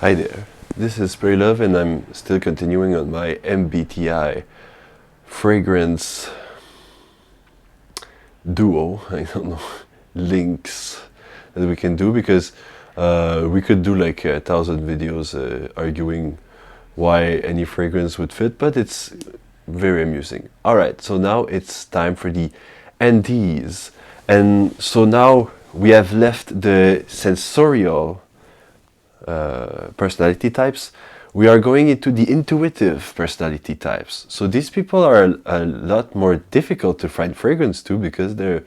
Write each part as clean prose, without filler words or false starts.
Hi there, this is Love, and I'm still continuing on my MBTI fragrance duo, I don't know, links that we can do, because we could do like 1,000 videos arguing why any fragrance would fit, but it's very amusing. Alright, so now it's time for the NDs. And so now we have left the sensorial personality types. We are going into the intuitive personality types. So these people are a lot more difficult to find fragrance to because they're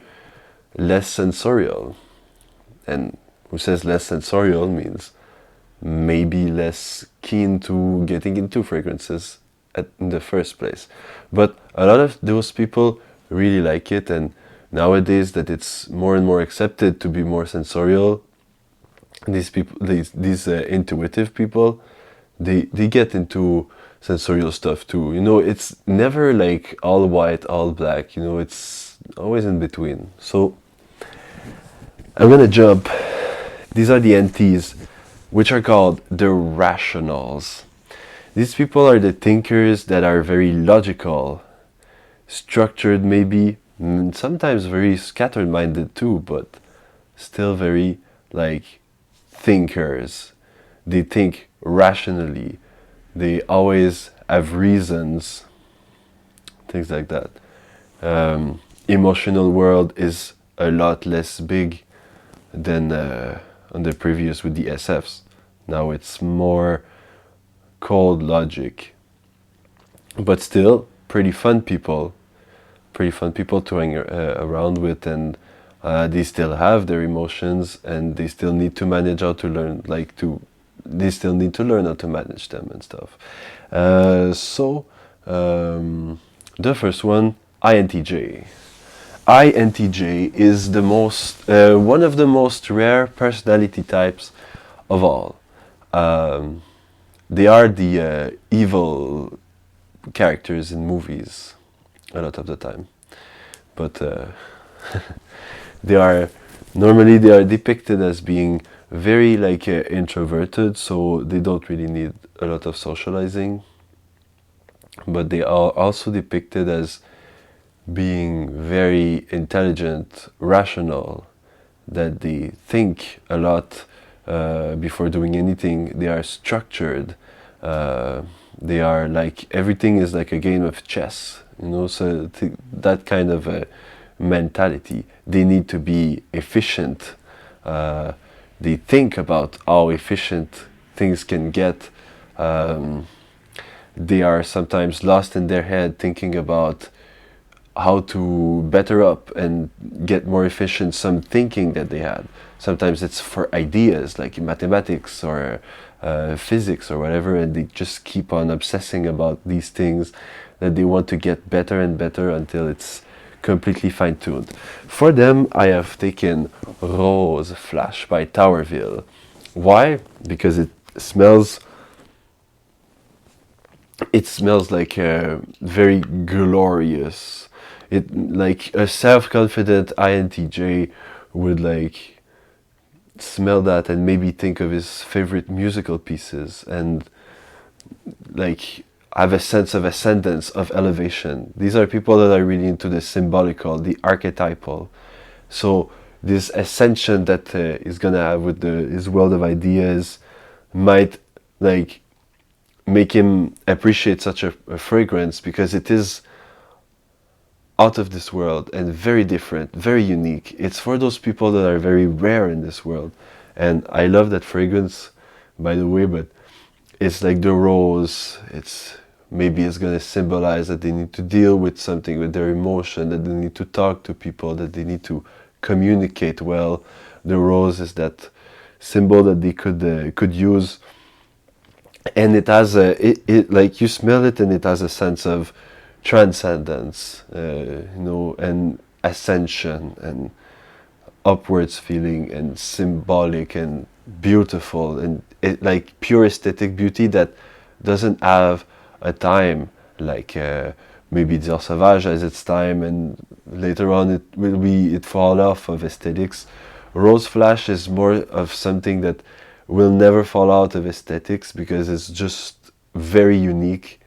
less sensorial. And who says less sensorial means maybe less keen to getting into fragrances in the first place. But a lot of those people really like it, and nowadays that it's more and more accepted to be more sensorial, these people, these intuitive people, they get into sensorial stuff too. You know, it's never like all white, all black. You know, it's always in between. So I'm gonna jump. These are the NTs, which are called the rationals. These people are the thinkers that are very logical, structured maybe, sometimes very scattered-minded too, but still very like thinkers. They think rationally. They always have reasons, things like that. Emotional world is a lot less big than on the previous with the SFs. Now it's more cold logic, but still pretty fun people to hang around with, and they still have their emotions, and they still need to manage how to learn, they still need to learn how to manage them and stuff. The first one, INTJ. INTJ is the most one of the most rare personality types of all. They are the evil characters in movies a lot of the time, but they are depicted as being very introverted, so they don't really need a lot of socializing. But they are also depicted as being very intelligent, rational, that they think a lot before doing anything. They are structured. They are like, everything is like a game of chess, you know, so that kind of a mentality. They need to be efficient. They think about how efficient things can get. They are sometimes lost in their head thinking about how to better up and get more efficient some thinking that they had. Sometimes it's for ideas like in mathematics or physics or whatever, and they just keep on obsessing about these things that they want to get better and better until it's completely fine-tuned. For them, I have taken Rose Flash by Towerville. Why? Because it smells like very glorious. It, like a self-confident INTJ would like smell that and maybe think of his favorite musical pieces and like have a sense of ascendance, of elevation. These are people that are really into the symbolical, the archetypal. So this ascension that he's gonna have with his world of ideas might like make him appreciate such a fragrance, because it is out of this world and very different, very unique. It's for those people that are very rare in this world. And I love that fragrance, by the way, but it's like the rose. Maybe it's going to symbolize that they need to deal with something, with their emotion, that they need to talk to people, that they need to communicate well. The rose is that symbol that they could use, and it has like you smell it, and it has a sense of transcendence, you know, and ascension and upwards feeling and symbolic and beautiful, and like pure aesthetic beauty that doesn't have a time, like maybe Dior Sauvage has its time and later on it fall off of aesthetics. Rose Flash is more of something that will never fall out of aesthetics because it's just very unique.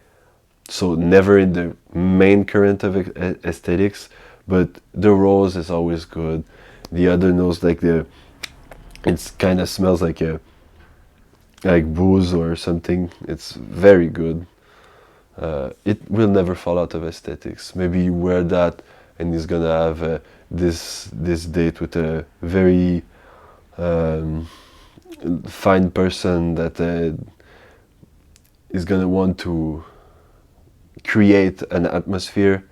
So never in the main current of aesthetics, but the rose is always good. The other nose, like it's kind of smells like booze or something. It's very good. It will never fall out of aesthetics. Maybe you wear that and he's gonna have this date with a very fine person that is gonna want to create an atmosphere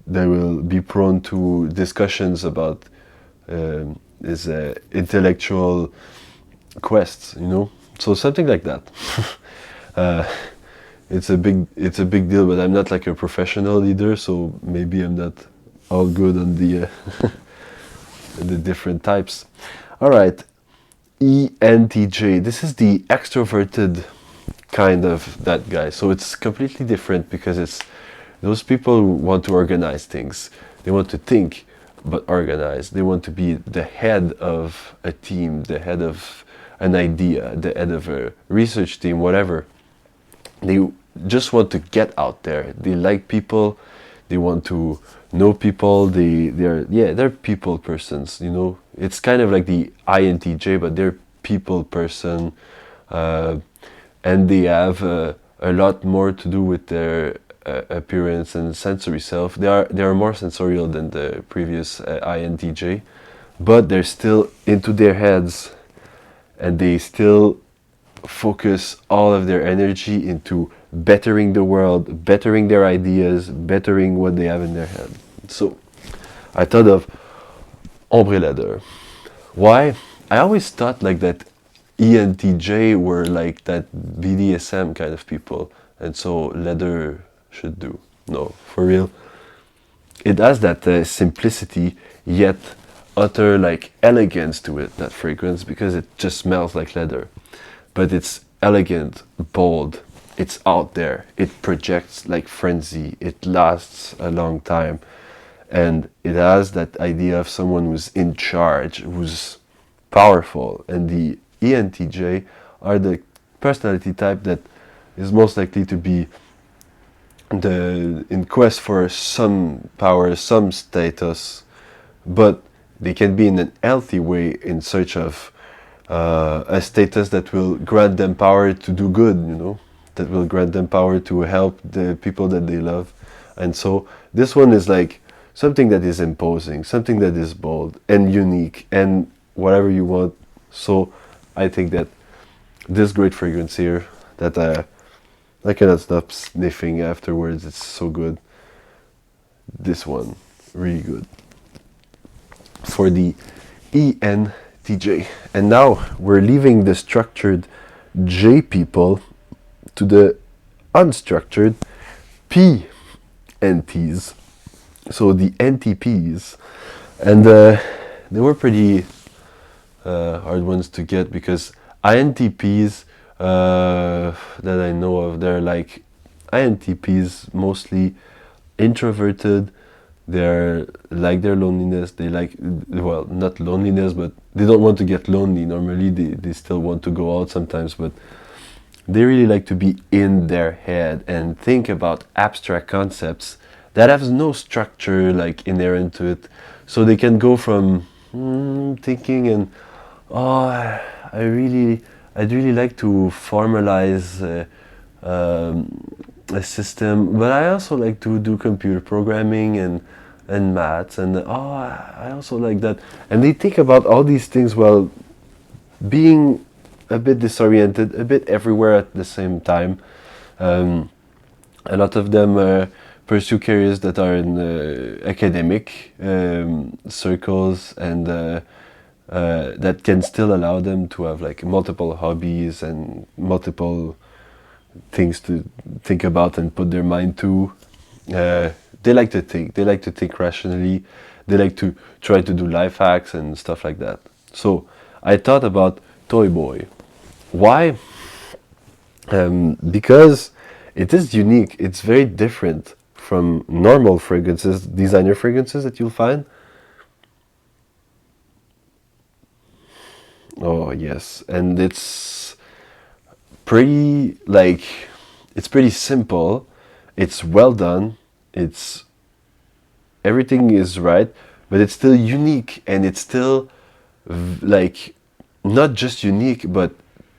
that will be prone to discussions about his intellectual quests, you know. So something like that. It's a big deal, but I'm not like a professional leader, so maybe I'm not all good on the the different types. All right, ENTJ. This is the extroverted kind of that guy. So it's completely different because it's those people who want to organize things. They want to think, but organize. They want to be the head of a team, the head of an idea, the head of a research team, whatever. They just want to get out there. They like people. They want to know people. They're people persons. You know, it's kind of like the INTJ, but they're people person, and they have a lot more to do with their appearance and sensory self. They are more sensorial than the previous INTJ, but they're still into their heads, and they still focus all of their energy into bettering the world, bettering their ideas, bettering what they have in their head. So I thought of ombre leather. Why? I always thought like that ENTJ were like that BDSM kind of people, and so leather should do. No, for real. It has that simplicity, yet utter like elegance to it, that fragrance, because it just smells like leather. But it's elegant, bold, it's out there, it projects like frenzy, it lasts a long time, and it has that idea of someone who's in charge, who's powerful. And the ENTJ are the personality type that is most likely to be in quest for some power, some status, but they can be in an healthy way in search of a status that will grant them power to do good, you know, that will grant them power to help the people that they love. And so this one is like something that is imposing, something that is bold and unique and whatever you want. So I think that this great fragrance here that I cannot stop sniffing afterwards, it's so good. This one, really good. For the ENTJ. And now we're leaving the structured J people to the unstructured PNTs. So the NTPs. And they were pretty hard ones to get because INTPs that I know of, they're like INTPs mostly introverted. They're like their loneliness. They like, well, not loneliness, but they don't want to get lonely. Normally they still want to go out sometimes, but they really like to be in their head and think about abstract concepts that have no structure like inherent to it. So they can go from thinking and I'd really like to formalize a system, but I also like to do computer programming and maths, and I also like that. And they think about all these things while being a bit disoriented, a bit everywhere at the same time. A lot of them pursue careers that are in academic circles, and that can still allow them to have like multiple hobbies and multiple things to think about and put their mind to. They like to think. They like to think rationally. They like to try to do life hacks and stuff like that. So I thought about Toy Boy. Why? Because it is unique. It's very different from normal fragrances, designer fragrances that you'll find. Oh yes, and pretty like it's pretty simple. It's well done. It's everything is right, but it's still unique, and it's still like not just unique but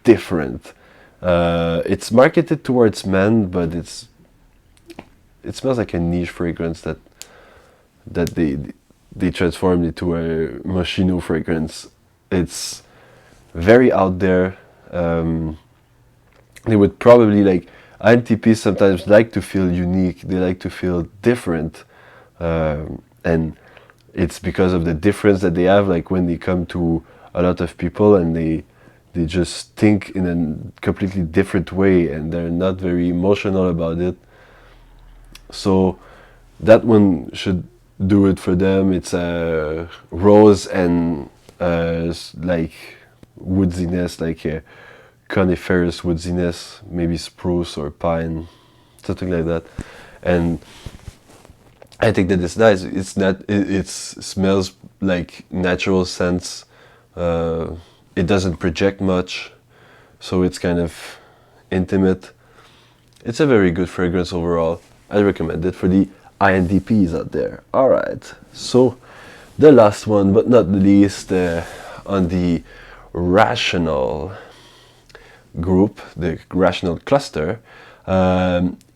different. It's marketed towards men, but it smells like a niche fragrance that they transformed into a Moschino fragrance. It's very out there. They would probably like INTPs sometimes like to feel unique. They like to feel different, and it's because of the difference that they have. Like when they come to a lot of people and they just think in a completely different way, and they're not very emotional about it. So that one should do it for them. It's a rose and like woodiness, like a coniferous woodiness, maybe spruce or pine, something like that. And I think that it's nice. It's not. It smells like natural scents. It doesn't project much, so it's kind of intimate. It's a very good fragrance overall. I recommend it for the INTPs out there. All right. So the last one, but not the least, on the rational group, the rational cluster,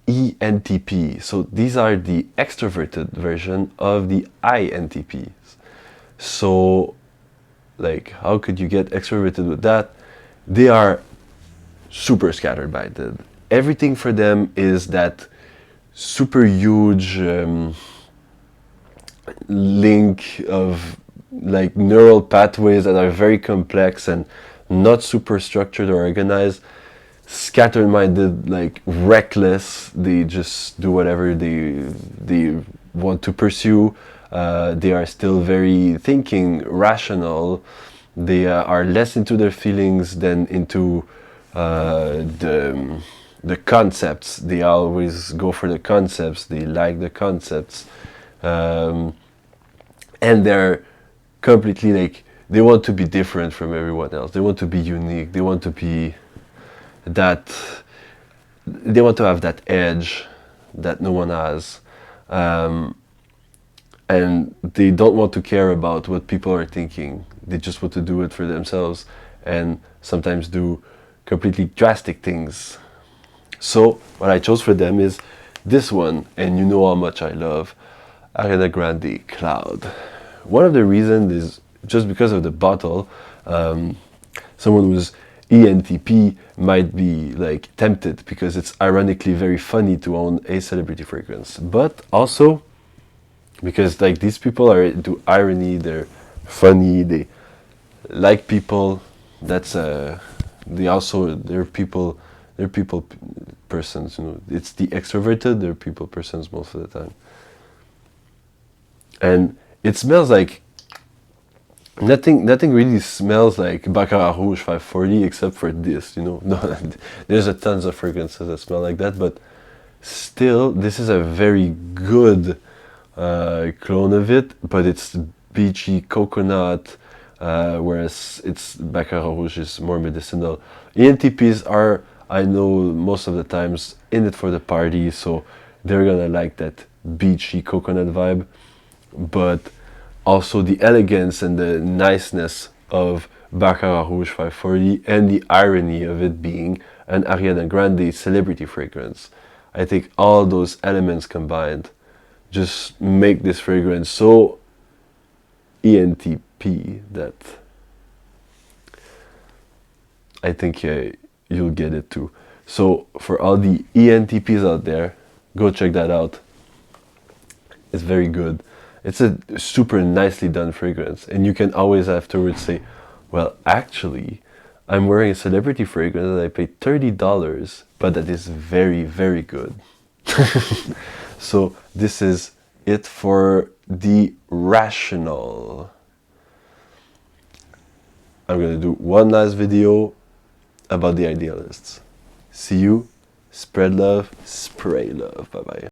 ENTP. So these are the extroverted version of the INTPs. So, like, how could you get extroverted with that? They are super scattered minded. Everything for them is that super huge link of like neural pathways that are very complex and not super structured or organized, scattered minded, like reckless. They just do whatever they want to pursue. They are still very thinking, rational. They are less into their feelings than into the concepts. They always go for the concepts. They like the concepts, and they're completely like they want to be different from everyone else. They want to be unique. They want to be that. They want to have that edge that no one has, and they don't want to care about what people are thinking. They just want to do it for themselves, and sometimes do completely drastic things. So what I chose for them is this one, and you know how much I love Ariana Grande Cloud. One of the reasons is just because of the bottle. Someone who's ENTP might be like tempted because it's ironically very funny to own a celebrity fragrance, but also because like these people are into irony, they're funny, they like people. That's they also they're people persons. You know, it's the extroverted. They're people persons most of the time, and it smells like nothing really smells like Baccarat Rouge 540 except for this, you know. No, there's a tons of fragrances that smell like that, but still, this is a very good clone of it, but it's beachy coconut, whereas it's Baccarat Rouge is more medicinal. ENTPs are, I know, most of the times in it for the party, so they're gonna like that beachy coconut vibe, but also the elegance and the niceness of Baccarat Rouge 540 and the irony of it being an Ariana Grande celebrity fragrance. I think all those elements combined just make this fragrance so ENTP that I think you'll get it too. So for all the ENTPs out there, go check that out. It's very good. It's a super nicely done fragrance, and you can always afterwards say, well, actually, I'm wearing a celebrity fragrance that I paid $30, but that is very, very good. So this is it for the rational. I'm gonna do one last video about the idealists. See you. Spread love, spray love. Bye bye.